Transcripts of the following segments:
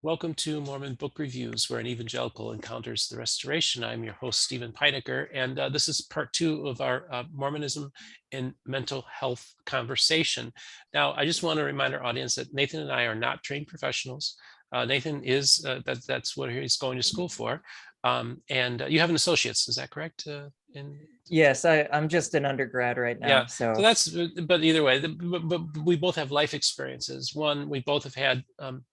Welcome to Mormon Book Reviews, where an evangelical encounters the restoration. I'm your host, Steven Pynakker, and this is part two of our Mormonism and mental health conversation. Now, I just want to remind our audience that Nathan and I are not trained professionals. Nathan is, that's what he's going to school for. And you have an associate's, is that correct? Yes, I'm just an undergrad right now. Yeah, So that's, but either way, but we both have life experiences. One, we both have had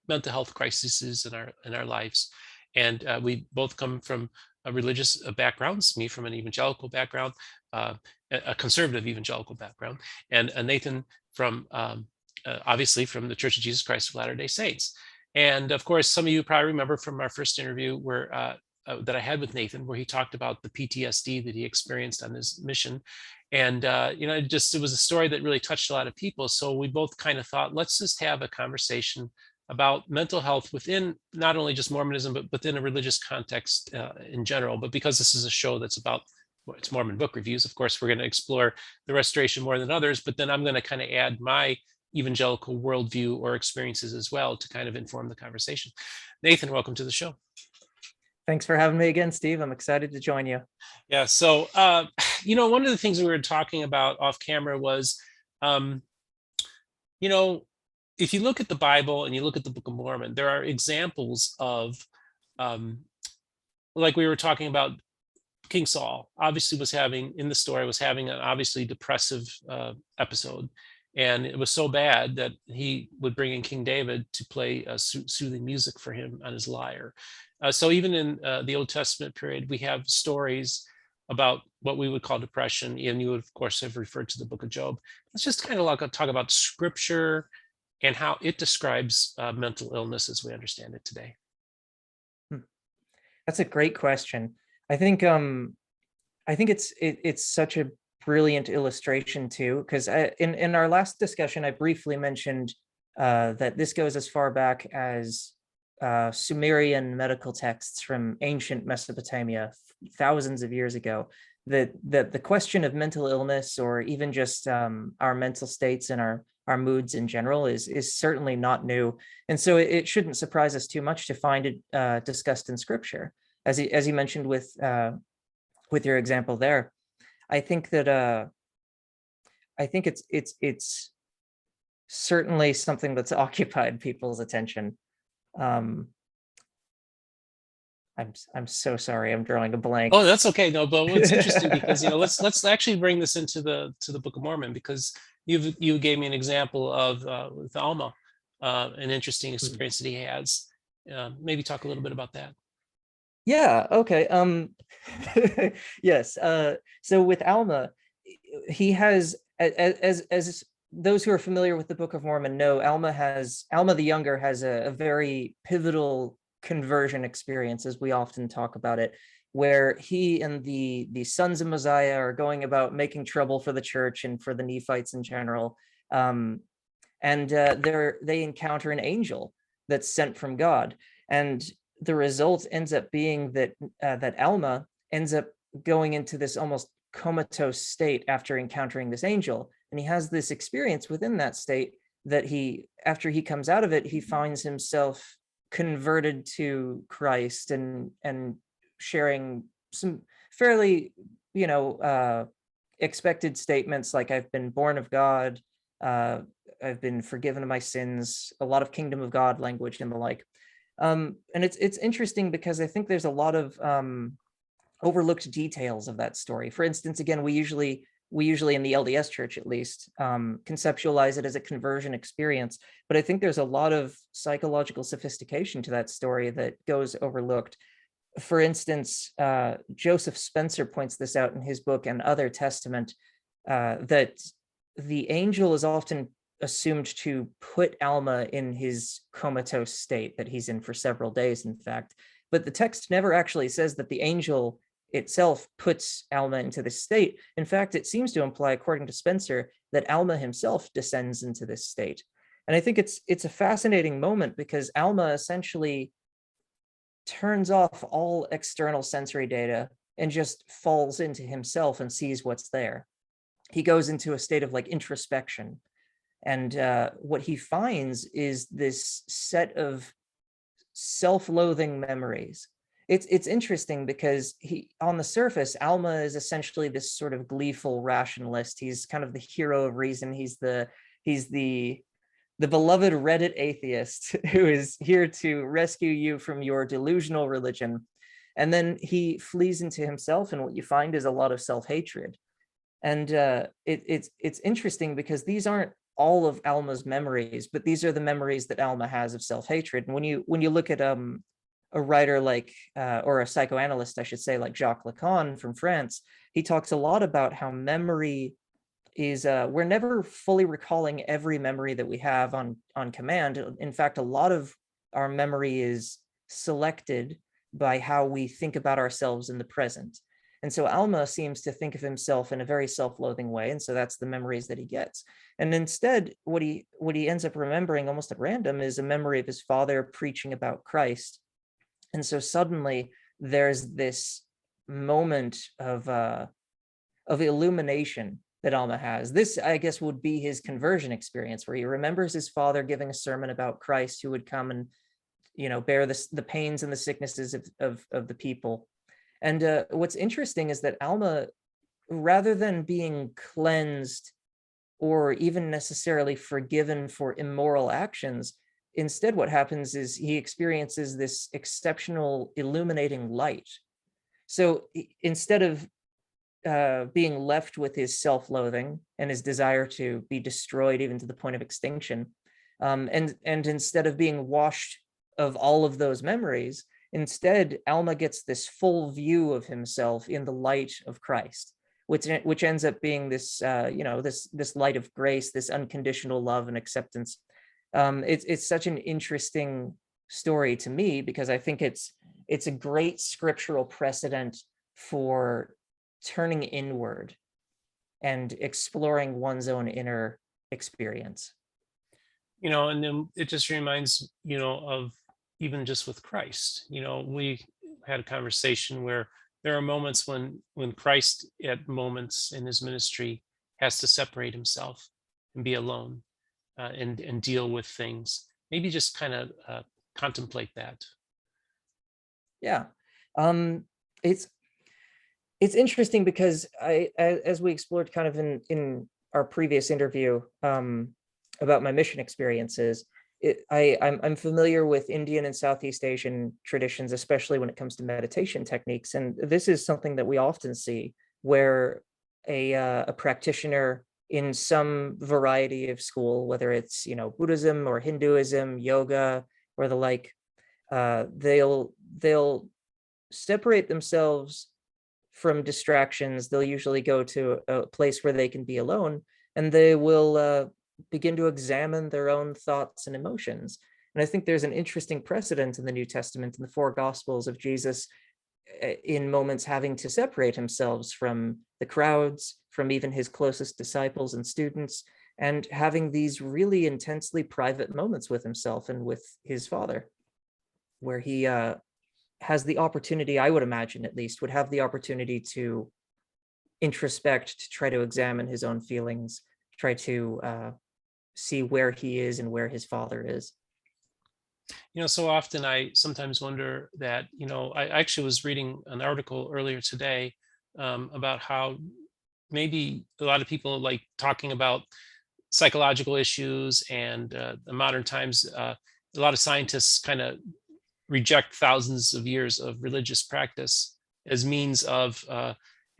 mental health crises in our lives, and we both come from religious backgrounds. Me from an evangelical background, a conservative evangelical background, and Nathan from obviously from the Church of Jesus Christ of Latter-day Saints. And of course, some of you probably remember from our first interview where that I had with Nathan, where he talked about the PTSD that he experienced on his mission. And, it was a story that really touched a lot of people. So we both kind of thought, let's just have a conversation about mental health within not only just Mormonism, but within a religious context in general. But because this is a show that's about, it's Mormon book reviews, of course, we're going to explore the restoration more than others. But then I'm going to kind of add my evangelical worldview or experiences as well to kind of inform the conversation. Nathan, welcome to the show. thanks for having me again, Steve. I'm excited to join you. Yeah. So, one of the things we were talking about off camera was, um, if you look at the Bible and you look at the Book of Mormon, there are examples of, like we were talking about, King Saul obviously was having an obviously depressive episode. And it was so bad that he would bring in King David to play soothing music for him on his lyre. So even in the Old Testament period, we have stories about what we would call depression. And you would, of course, have referred to the book of Job. Let's just kind of talk about scripture and how it describes mental illness as we understand it today. That's a great question. I think it's such a brilliant illustration too, because in our last discussion, I briefly mentioned that this goes as far back as Sumerian medical texts from ancient Mesopotamia, thousands of years ago. That the question of mental illness, or even just our mental states and our moods in general, is certainly not new, and so it shouldn't surprise us too much to find it discussed in Scripture, as you mentioned with your example there. I think that it's certainly something that's occupied people's attention. I'm so sorry, I'm drawing a blank. Oh, that's okay. No, but it's interesting because let's actually bring this into the Book of Mormon, because you gave me an example of with Alma, an interesting experience that he has. Maybe talk a little bit about that. Yeah, okay. Yes. So with Alma, he has, as those who are familiar with the Book of Mormon know, Alma the Younger has a very pivotal conversion experience, as we often talk about it, where he and the sons of Mosiah are going about making trouble for the church and for the Nephites in general. And they encounter an angel that's sent from God. And the result ends up being that Alma ends up going into this almost comatose state after encountering this angel. And he has this experience within that state that after he comes out of it, he finds himself converted to Christ and sharing some fairly, expected statements like, I've been born of God, I've been forgiven of my sins, a lot of kingdom of God language and the like. And it's interesting because I think there's a lot of overlooked details of that story. For instance, again, we usually in the LDS Church, at least, conceptualize it as a conversion experience, but I think there's a lot of psychological sophistication to that story that goes overlooked. For instance, Joseph Spencer points this out in his book and Other Testament, that the angel is often assumed to put Alma in his comatose state that he's in for several days, in fact. But the text never actually says that the angel itself puts Alma into this state. In fact, it seems to imply, according to Spencer, that Alma himself descends into this state. And I think it's a fascinating moment because Alma essentially turns off all external sensory data and just falls into himself and sees what's there. He goes into a state of introspection. And what he finds is this set of self-loathing memories. It's interesting because on the surface, Alma is essentially this sort of gleeful rationalist. He's kind of the hero of reason. He's the beloved Reddit atheist who is here to rescue you from your delusional religion. And then he flees into himself, and what you find is a lot of self-hatred. And it's interesting because these aren't all of Alma's memories, but these are the memories that Alma has of self-hatred. And when you look at a writer like or a psychoanalyst, I should say, like Jacques Lacan from France, he talks a lot about how memory is we're never fully recalling every memory that we have on command. In fact, a lot of our memory is selected by how we think about ourselves in the present. And so Alma seems to think of himself in a very self-loathing way, and so that's the memories that he gets. And instead, what he ends up remembering almost at random is a memory of his father preaching about Christ. And so suddenly there's this moment of illumination that Alma has. This, I guess, would be his conversion experience, where he remembers his father giving a sermon about Christ who would come and, bear the pains and the sicknesses of the people. And what's interesting is that Alma, rather than being cleansed or even necessarily forgiven for immoral actions, instead what happens is he experiences this exceptional illuminating light. So instead of being left with his self-loathing and his desire to be destroyed even to the point of extinction, and instead of being washed of all of those memories, instead Alma gets this full view of himself in the light of Christ, which ends up being this this light of grace, this unconditional love and acceptance. It's such an interesting story to me because I think it's a great scriptural precedent for turning inward and exploring one's own inner experience. And then it just reminds, of even just with Christ. We had a conversation where there are moments when Christ, at moments in his ministry, has to separate himself and be alone, and deal with things. Maybe just kind of contemplate that. Yeah. It's interesting because as we explored kind of in our previous interview about my mission experiences, I'm familiar with Indian and Southeast Asian traditions, especially when it comes to meditation techniques. And this is something that we often see, where a practitioner in some variety of school, whether it's Buddhism or Hinduism, yoga, or the like, they'll separate themselves from distractions. They'll usually go to a place where they can be alone, and they will begin to examine their own thoughts and emotions. And I think there's an interesting precedent in the New Testament, in the four Gospels, of Jesus in moments having to separate himself from the crowds, from even his closest disciples and students, and having these really intensely private moments with himself and with his Father, where he has the opportunity, I would imagine at least, would have the opportunity to introspect, to try to examine his own feelings, try to see where he is and where his Father is. So often I sometimes wonder that, I actually was reading an article earlier today about how maybe a lot of people like talking about psychological issues, and the modern times, a lot of scientists kind of reject thousands of years of religious practice as means of,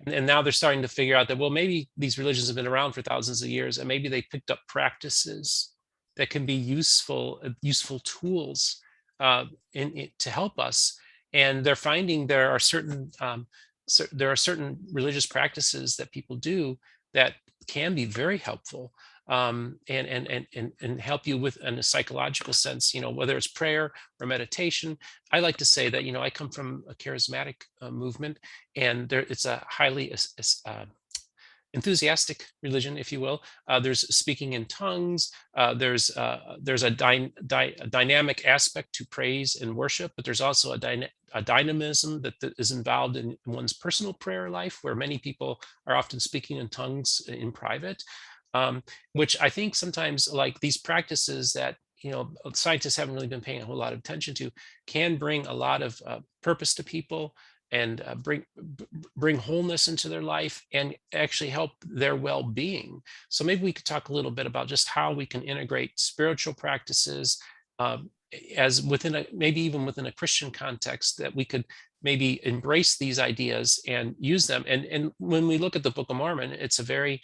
and now they're starting to figure out that, well, maybe these religions have been around for thousands of years, and maybe they picked up practices that can be useful tools to help us. And they're finding there are certain religious practices that people do that can be very helpful, and help you with, in a psychological sense, whether it's prayer or meditation. I like to say that, I come from a charismatic movement, and it's a highly enthusiastic religion, if you will. There's speaking in tongues. There's a dynamic aspect to praise and worship, but there's also a dynamism that is involved in one's personal prayer life, where many people are often speaking in tongues in private, which I think sometimes, like these practices that scientists haven't really been paying a whole lot of attention to, can bring a lot of purpose to people, and bring wholeness into their life, and actually help their well-being. So maybe we could talk a little bit about just how we can integrate spiritual practices, as maybe even within a Christian context, that we could maybe embrace these ideas and use them. And when we look at the Book of Mormon, it's a very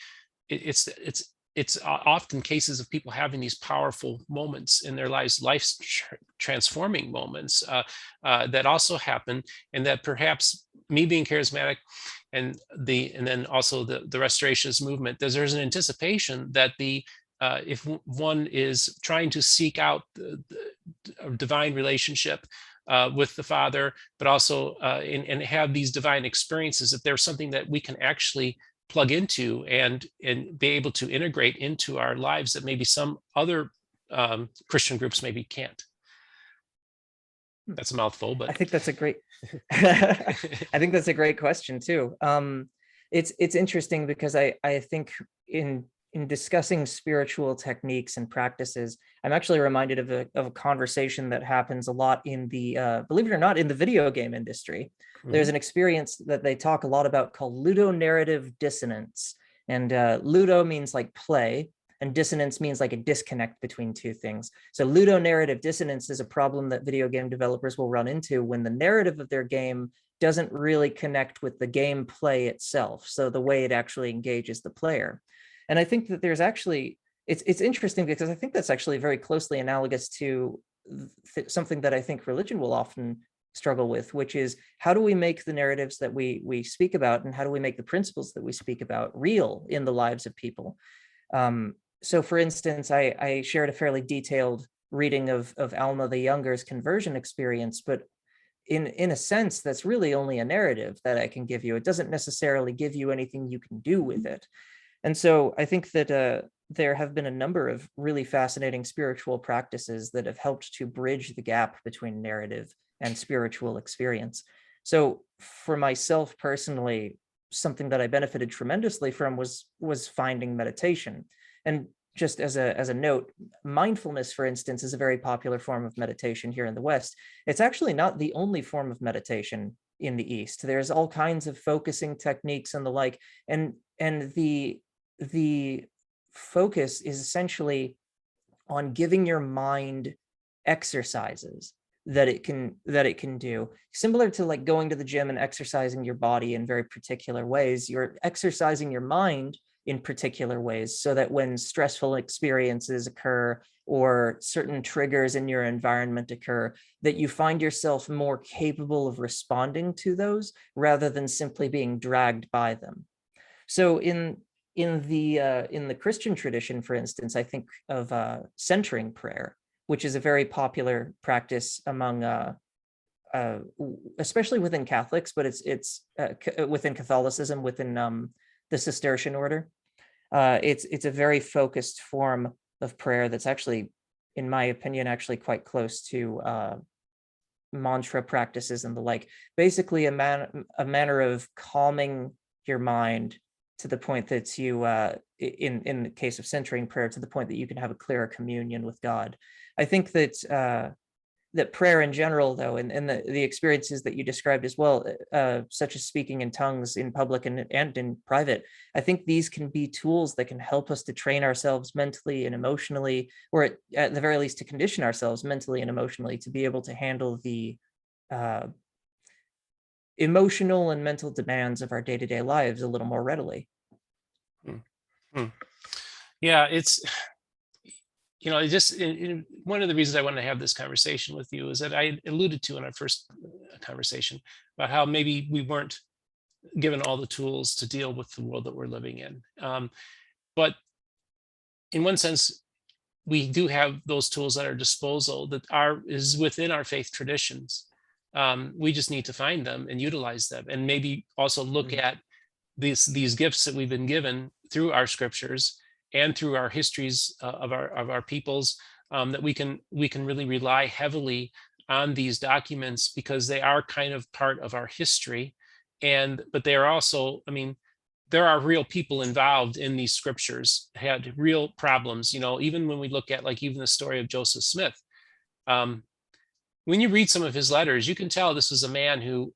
it's often cases of people having these powerful moments in their lives, transforming moments, that also happen, and that perhaps me being charismatic, and then also the restorationist movement, there's an anticipation that if one is trying to seek out a divine relationship with the Father, but also and have these divine experiences, that there's something that we can actually plug into and be able to integrate into our lives that maybe some other Christian groups maybe can't. That's a mouthful, but I think that's a great I think that's a great question too. It's interesting because I think in discussing spiritual techniques and practices, I'm actually reminded of a conversation that happens a lot in the believe it or not, in the video game industry. There's an experience that they talk a lot about called ludonarrative dissonance. And ludo means like play, and dissonance means like a disconnect between two things. So ludonarrative dissonance is a problem that video game developers will run into when the narrative of their game doesn't really connect with the gameplay itself, so the way it actually engages the player. And I think that there's actually, it's interesting because I think that's actually very closely analogous to something that I think religion will often struggle with, which is how do we make the narratives that we speak about, and how do we make the principles that we speak about real in the lives of people? So for instance, I shared a fairly detailed reading of Alma the Younger's conversion experience, but in a sense, that's really only a narrative that I can give you. It doesn't necessarily give you anything you can do with it. And so I think that there have been a number of really fascinating spiritual practices that have helped to bridge the gap between narrative and spiritual experience. So for myself personally, something that I benefited tremendously from was finding meditation. And just as a note, mindfulness, for instance, is a very popular form of meditation here in the West. It's actually not the only form of meditation in the East. There's all kinds of focusing techniques and the like, and the focus is essentially on giving your mind exercises that it can do, similar to like going to the gym and exercising your body in very particular ways. You're exercising your mind in particular ways so that when stressful experiences occur or certain triggers in your environment occur, that you find yourself more capable of responding to those rather than simply being dragged by them. So in the Christian tradition, for instance, I think of centering prayer, which is a very popular practice among, especially within Catholics, but it's within Catholicism, within the Cistercian order. It's a very focused form of prayer that's actually, in my opinion, actually quite close to mantra practices and the like. Basically, a manner of calming your mind to the point that you, in the case of centering prayer, to the point that you can have a clearer communion with God. I think that that prayer in general, though, and the experiences that you described as well, such as speaking in tongues in public and in private, I think these can be tools that can help us to train ourselves mentally and emotionally, or at the very least to condition ourselves mentally and emotionally to be able to handle the emotional and mental demands of our day-to-day lives a little more readily. Yeah, it's, it just, one of the reasons I wanted to have this conversation with you is that I alluded to in our first conversation about how maybe we weren't given all the tools to deal with the world that we're living in. But in one sense, we do have those tools at our disposal that is within our faith traditions. We just need to find them and utilize them, and maybe also look at these gifts that we've been given through our scriptures and through our histories of our peoples, that we can really rely heavily on these documents, because they are kind of part of our history, but they are also, there are real people involved in these scriptures, had real problems. Even when we look at like even the story of Joseph Smith, when you read some of his letters, you can tell this was a man who,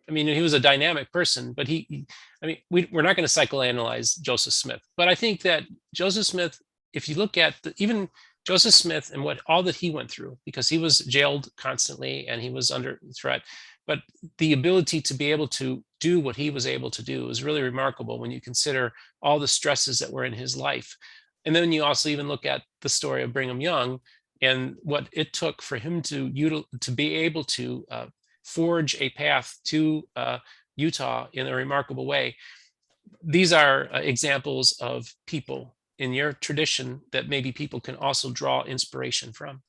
he was a dynamic person, but we're not going to psychoanalyze Joseph Smith. But I think that Joseph Smith, if you look at even Joseph Smith and all that he went through, because he was jailed constantly and he was under threat, but the ability to be able to do what he was able to do is really remarkable when you consider all the stresses that were in his life. And then you also even look at the story of Brigham Young and what it took for him to be able to forge a path to Utah in a remarkable way. These are examples of people in your tradition that maybe people can also draw inspiration from.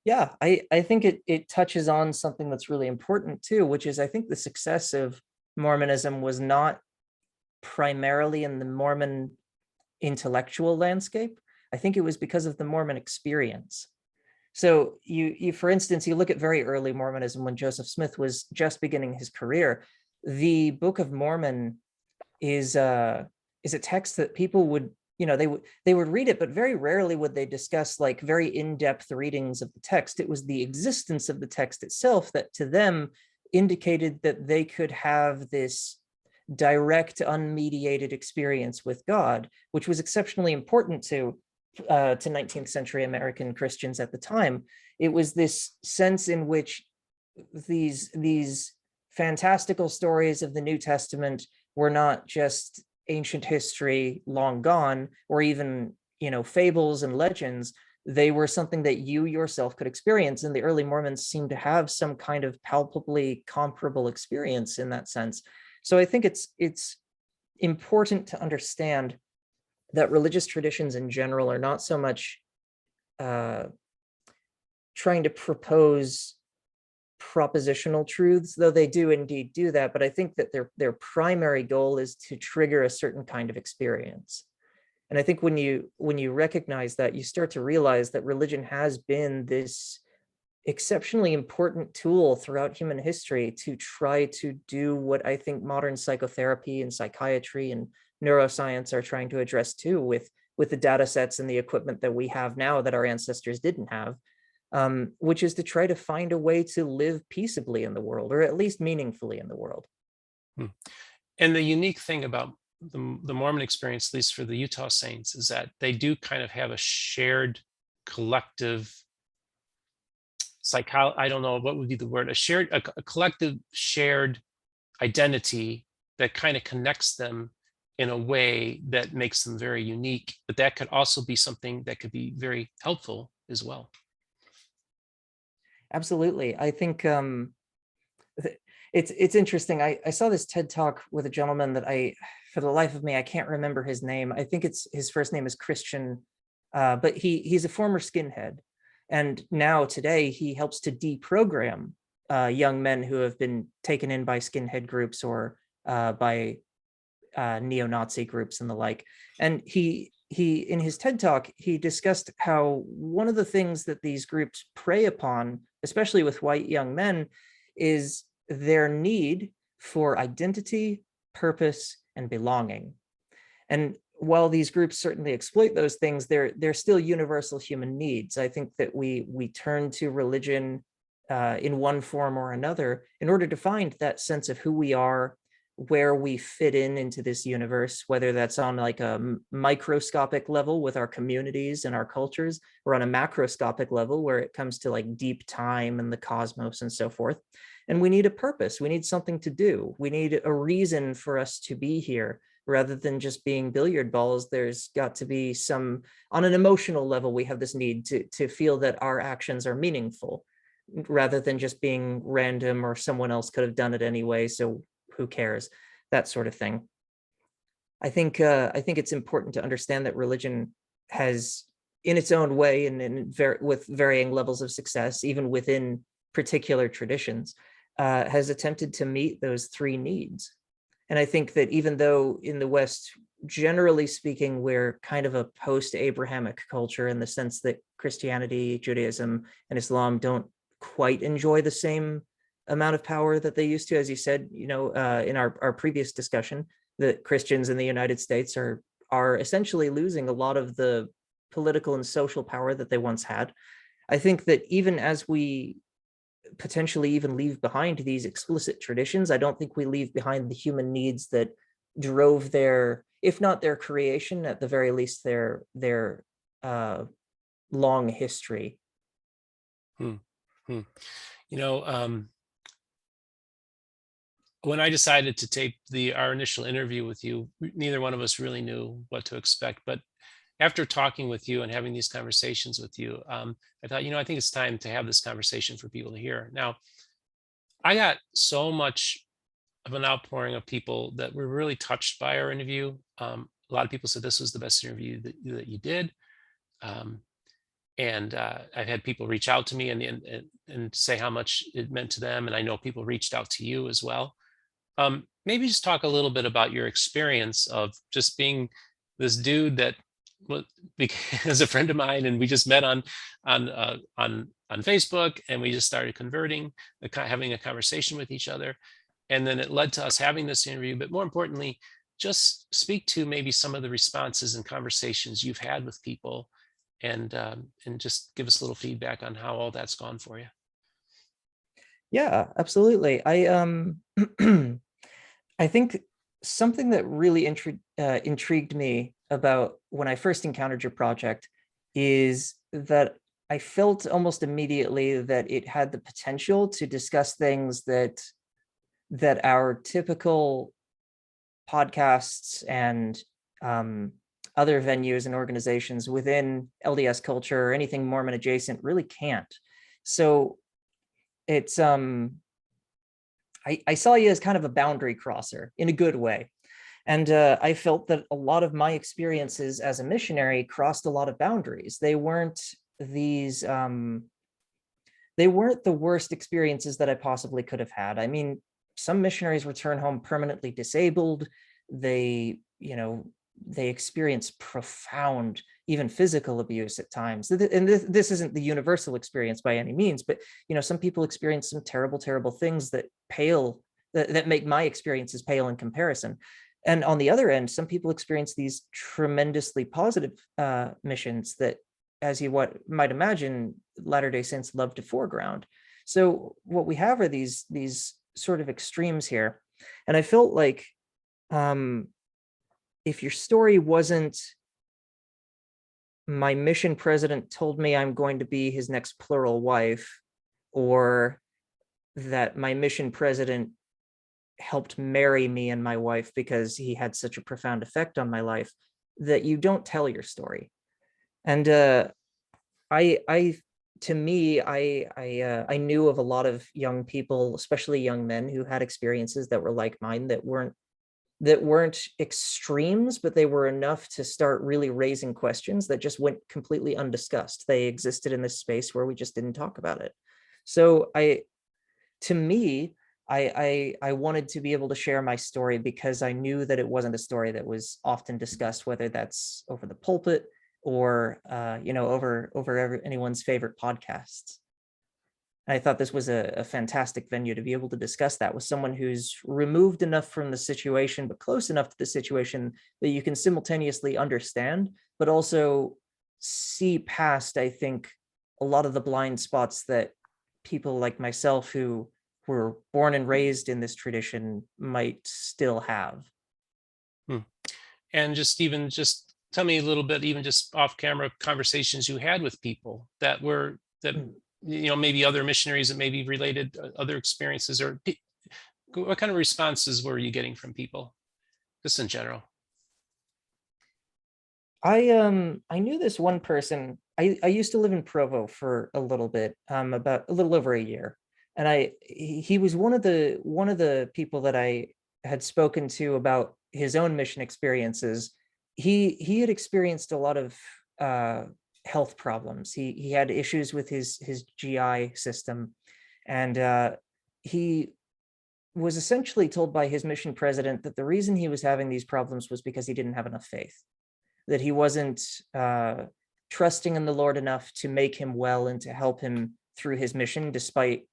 Yeah, I think it touches on something that's really important too, which is I think the success of Mormonism was not primarily in the Mormon intellectual landscape. I think it was because of the Mormon experience. So you for instance, you look at very early Mormonism when Joseph Smith was just beginning his career. The Book of Mormon is a text that people would, they would read it, but very rarely would they discuss like very in-depth readings of the text. It was the existence of the text itself that to them indicated that they could have this direct, unmediated experience with God, which was exceptionally important to 19th century American Christians at the time. It was this sense in which these fantastical stories of the New Testament were not just ancient history long gone, or even, fables and legends. They were something that you yourself could experience. And the early Mormons seem to have some kind of palpably comparable experience in that sense. So I think it's important to understand that religious traditions in general are not so much trying to propose propositional truths, though they do indeed do that, but I think that their primary goal is to trigger a certain kind of experience. And I think when you recognize that, you start to realize that religion has been this exceptionally important tool throughout human history to try to do what I think modern psychotherapy and psychiatry and neuroscience are trying to address too, with the data sets and the equipment that we have now that our ancestors didn't have, which is to try to find a way to live peaceably in the world, or at least meaningfully in the world. And the unique thing about the Mormon experience, at least for the Utah Saints, is that they do kind of have a shared collective I don't know what would be the word, a collective shared identity that kind of connects them in a way that makes them very unique, but that could also be something that could be very helpful as well. Absolutely. I think it's interesting. I saw this TED Talk with a gentleman that for the life of me, I can't remember his name. I think his first name is Christian, but he's a former skinhead. And now today he helps to deprogram young men who have been taken in by skinhead groups or by neo-Nazi groups and the like. And he in his TED Talk, he discussed how one of the things that these groups prey upon, especially with white young men, is their need for identity, purpose, and belonging. And while these groups certainly exploit those things, they're still universal human needs. I think that we turn to religion in one form or another in order to find that sense of who we are, where we fit into this universe, whether that's on like a microscopic level with our communities and our cultures, or on a macroscopic level where it comes to like deep time and the cosmos and so forth. And we need a purpose. We need something to do. We need a reason for us to be here. Rather than just being billiard balls, there's got to be some, on an emotional level, we have this need to feel that our actions are meaningful, rather than just being random or someone else could have done it anyway, so who cares, that sort of thing. I think it's important to understand that religion has, in its own way and with varying levels of success, even within particular traditions, has attempted to meet those three needs. And I think that even though in the West, generally speaking, we're kind of a post-Abrahamic culture in the sense that Christianity, Judaism, and Islam don't quite enjoy the same amount of power that they used to. As you said, in our previous discussion, that Christians in the United States are essentially losing a lot of the political and social power that they once had. I think that even as we potentially even leave behind these explicit traditions, I don't think we leave behind the human needs that drove their, if not their creation, at the very least their long history. Hmm. Hmm. You know, when I decided to tape our initial interview with you, neither one of us really knew what to expect. But after talking with you and having these conversations with you, I thought, I think it's time to have this conversation for people to hear. Now, I got so much of an outpouring of people that were really touched by our interview. A lot of people said this was the best interview that you did. Um, and I've had people reach out to me and say how much it meant to them. And I know people reached out to you as well. Maybe just talk a little bit about your experience of just being this dude that is a friend of mine, and we just met on Facebook, and we just started converting, having a conversation with each other, and then it led to us having this interview. But more importantly, just speak to maybe some of the responses and conversations you've had with people, and just give us a little feedback on how all that's gone for you. Yeah, absolutely. I think something that really intrigued me about when I first encountered your project is that I felt almost immediately that it had the potential to discuss things that our typical podcasts and other venues and organizations within LDS culture or anything Mormon adjacent really can't. So it's I saw you as kind of a boundary crosser in a good way. And I felt that a lot of my experiences as a missionary crossed a lot of boundaries. They weren't these, they weren't the worst experiences that I possibly could have had. I mean, some missionaries return home permanently disabled. They, they experience profound, even physical abuse at times. And this isn't the universal experience by any means, but some people experience some terrible, terrible things that make my experiences pale in comparison. And on the other end, some people experience these tremendously positive missions that, as you might imagine, Latter-day Saints love to foreground. So what we have are these sort of extremes here. And I felt like if your story wasn't, my mission president told me I'm going to be his next plural wife, or that my mission president helped marry me and my wife because he had such a profound effect on my life, that you don't tell your story. And to me, I knew of a lot of young people, especially young men, who had experiences that were like mine, that weren't extremes, but they were enough to start really raising questions that just went completely undiscussed. They existed in this space where we just didn't talk about it. So to me, I wanted to be able to share my story because I knew that it wasn't a story that was often discussed, whether that's over the pulpit or over anyone's favorite podcasts. And I thought this was a fantastic venue to be able to discuss that with someone who's removed enough from the situation, but close enough to the situation that you can simultaneously understand, but also see past, I think, a lot of the blind spots that people like myself who were born and raised in this tradition might still have. And just tell me a little bit, even just off camera, conversations you had with people that maybe other missionaries that maybe related other experiences, or what kind of responses were you getting from people, just in general? I knew this one person. I used to live in Provo for a little bit, about a little over a year. And he was one of the people that I had spoken to about his own mission experiences. He had experienced a lot of health problems. He had issues with his GI system, and he was essentially told by his mission president that the reason he was having these problems was because he didn't have enough faith, that he wasn't trusting in the Lord enough to make him well and to help him through his mission, despite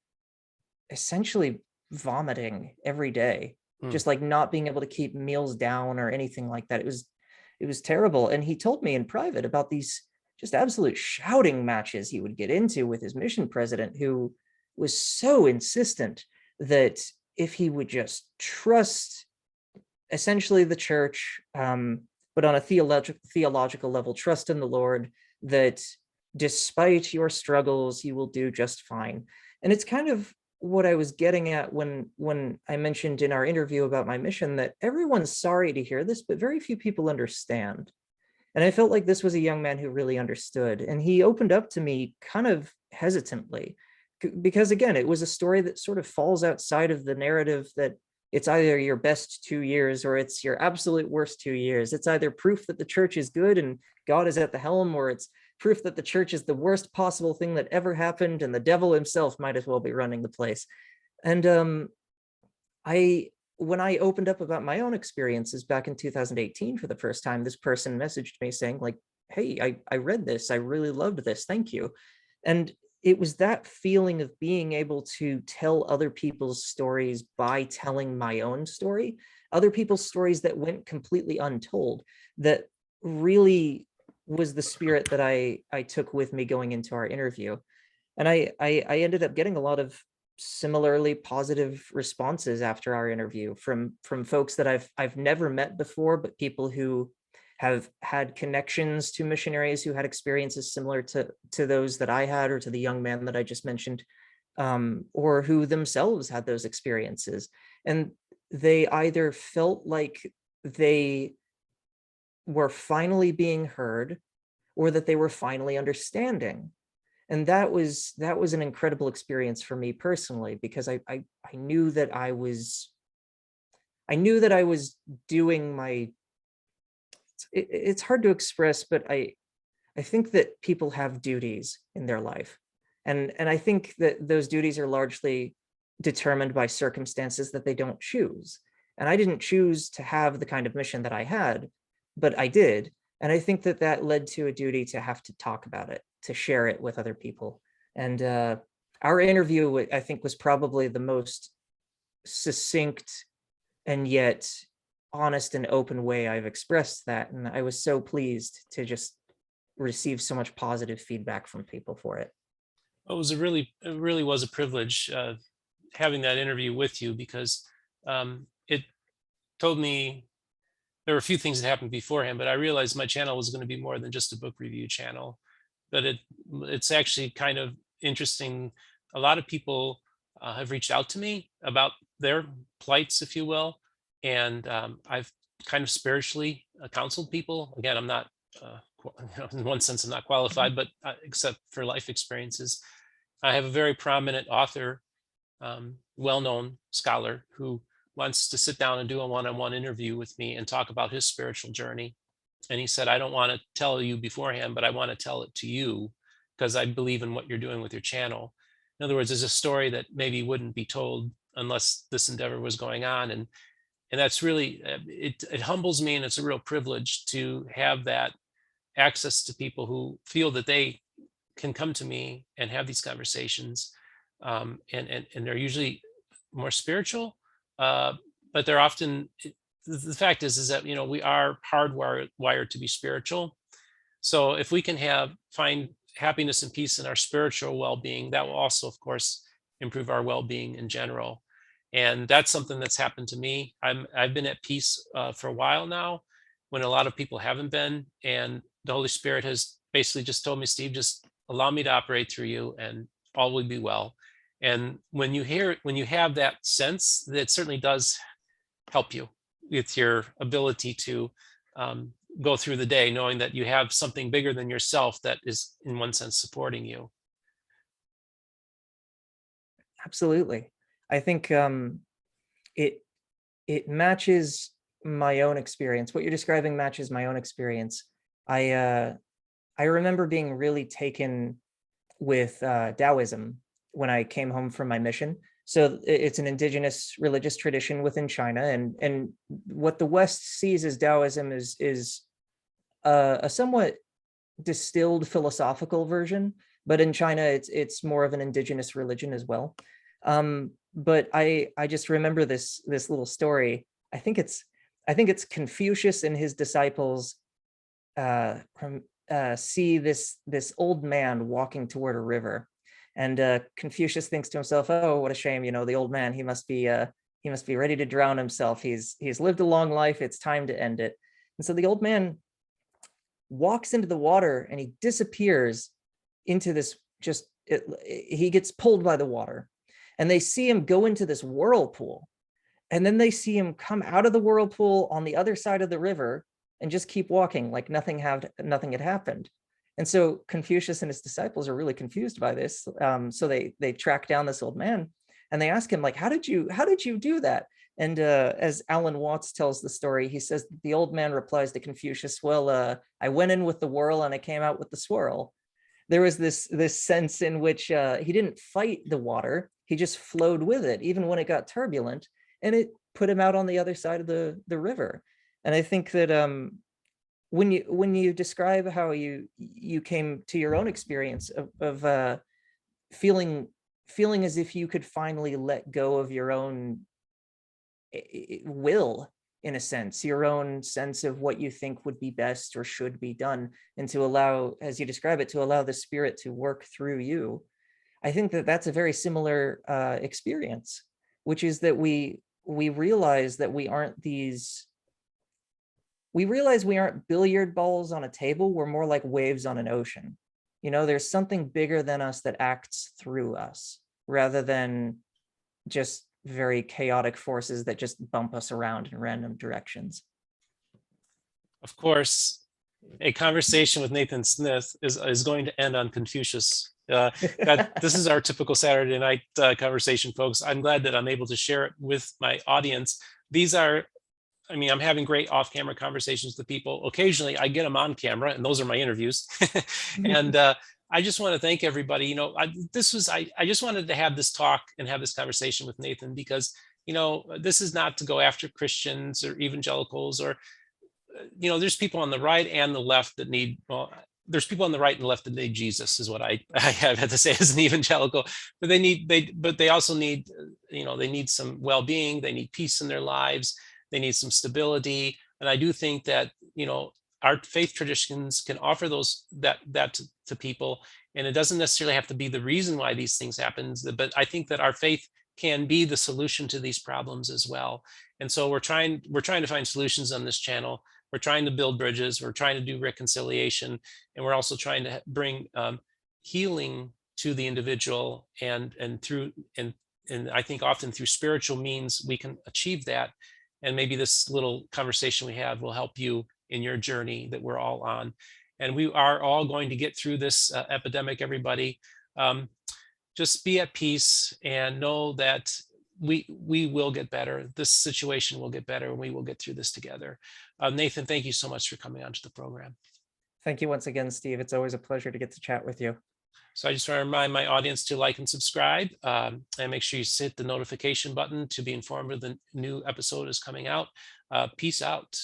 essentially vomiting every day, Mm. just like not being able to keep meals down or anything like that. It was terrible. And he told me in private about these just absolute shouting matches he would get into with his mission president, who was so insistent that if he would just trust essentially the church, but on a theological level, trust in the Lord, that despite your struggles, you will do just fine. And it's kind of what I was getting at when I mentioned in our interview about my mission that everyone's sorry to hear this, but very few people understand. And I felt like this was a young man who really understood. And he opened up to me kind of hesitantly, because again, it was a story that sort of falls outside of the narrative that it's either your best 2 years or it's your absolute worst 2 years. It's either proof that the church is good and God is at the helm, or it's proof that the church is the worst possible thing that ever happened and the devil himself might as well be running the place. And I when I opened up about my own experiences back in 2018 for the first time, this person messaged me saying like, hey, I read this. I really loved this. Thank you. And it was that feeling of being able to tell other people's stories by telling my own story, other people's stories that went completely untold, that really was the spirit that I took with me going into our interview. And I ended up getting a lot of similarly positive responses after our interview from folks that I've never met before, but people who have had connections to missionaries who had experiences similar to those that I had, or to the young man that I just mentioned, or who themselves had those experiences. And they either felt like they were finally being heard, or that they were finally understanding. And that was an incredible experience for me personally, because I knew that I was doing my, it's hard to express, but I think that people have duties in their life. And I think that those duties are largely determined by circumstances that they don't choose. And I didn't choose to have the kind of mission that I had, but I did. And I think that that led to a duty to have to talk about it, to share it with other people. And our interview, I think, was probably the most succinct and yet honest and open way I've expressed that. And I was so pleased to just receive so much positive feedback from people for it. It really was a privilege having that interview with you, because it told me there were a few things that happened beforehand, but I realized my channel was going to be more than just a book review channel. But it's actually kind of interesting. A lot of people have reached out to me about their plights, if you will, and I've kind of spiritually counseled people. Again, I'm not, in one sense, I'm not qualified, but except for life experiences. I have a very prominent author, well-known scholar, who wants to sit down and do a one-on-one interview with me and talk about his spiritual journey. And he said, I don't want to tell you beforehand, but I want to tell it to you because I believe in what you're doing with your channel. In other words, there's a story that maybe wouldn't be told unless this endeavor was going on. And that's really, it humbles me, and it's a real privilege to have that access to people who feel that they can come to me and have these conversations. And they're usually more spiritual, but they're often, the fact is that, we are hardwired to be spiritual. So if we can find happiness and peace in our spiritual well-being, that will also, of course, improve our well-being in general. And that's something that's happened to me. I've been at peace for a while now, when a lot of people haven't been. And the Holy Spirit has basically just told me, Steve, just allow me to operate through you, and all will be well. And when you have that sense, that certainly does help you with your ability to go through the day, knowing that you have something bigger than yourself that is, in one sense, supporting you. Absolutely. I think it it matches my own experience. What you're describing matches my own experience. I I remember being really taken with Taoism when I came home from my mission. So it's an indigenous religious tradition within China, and what the West sees as Taoism is a somewhat distilled philosophical version, but in China it's more of an indigenous religion as well. But I just remember this little story. I think it's Confucius and his disciples see this old man walking toward a river, and Confucius thinks to himself, "Oh, what a shame! The old man. He must be ready to drown himself. He's lived a long life. It's time to end it." And so the old man walks into the water and he disappears into this he gets pulled by the water, and they see him go into this whirlpool, and then they see him come out of the whirlpool on the other side of the river and just keep walking like nothing had happened. And so Confucius and his disciples are really confused by this. So they track down this old man and they ask him, like, how did you do that? And as Alan Watts tells the story, he says that the old man replies to Confucius, "Well, I went in with the whirl and I came out with the swirl." There was this sense in which he didn't fight the water; he just flowed with it, even when it got turbulent, and it put him out on the other side of the river. And I think that when you describe how you came to your own experience of feeling as if you could finally let go of your own will, in a sense, your own sense of what you think would be best or should be done, and to allow, as you describe it, to allow the Spirit to work through you. I think that that's a very similar experience, which is that we realize that we realize we aren't billiard balls on a table. We're more like waves on an ocean. There's something bigger than us that acts through us, rather than just very chaotic forces that just bump us around in random directions. Of course, a conversation with Nathan Smith is going to end on Confucius. This is our typical Saturday night conversation, folks. I'm glad that I'm able to share it with my audience. I'm having great off-camera conversations with people. Occasionally, I get them on camera, and those are my interviews. And I just want to thank everybody. I just wanted to have this talk and have this conversation with Nathan because, this is not to go after Christians or evangelicals or, there's people on the right and the left that need, there's people on the right and left that need Jesus, is what I have had to say as an evangelical. But they also need, they need some well-being. They need peace in their lives. They need some stability. And I do think that, our faith traditions can offer that to people. And it doesn't necessarily have to be the reason why these things happen, but I think that our faith can be the solution to these problems as well. And so we're trying to find solutions on this channel. We're trying to build bridges. We're trying to do reconciliation. And we're also trying to bring healing to the individual, and I think often through spiritual means we can achieve that. And maybe this little conversation we have will help you in your journey that we're all on. And we are all going to get through this epidemic, everybody. Just be at peace and know that we will get better. This situation will get better, and we will get through this together. Nathan, thank you so much for coming onto the program. Thank you once again, Steve. It's always a pleasure to get to chat with you. So I just want to remind my audience to like and subscribe, and make sure you hit the notification button to be informed when the new episode is coming out. Peace out.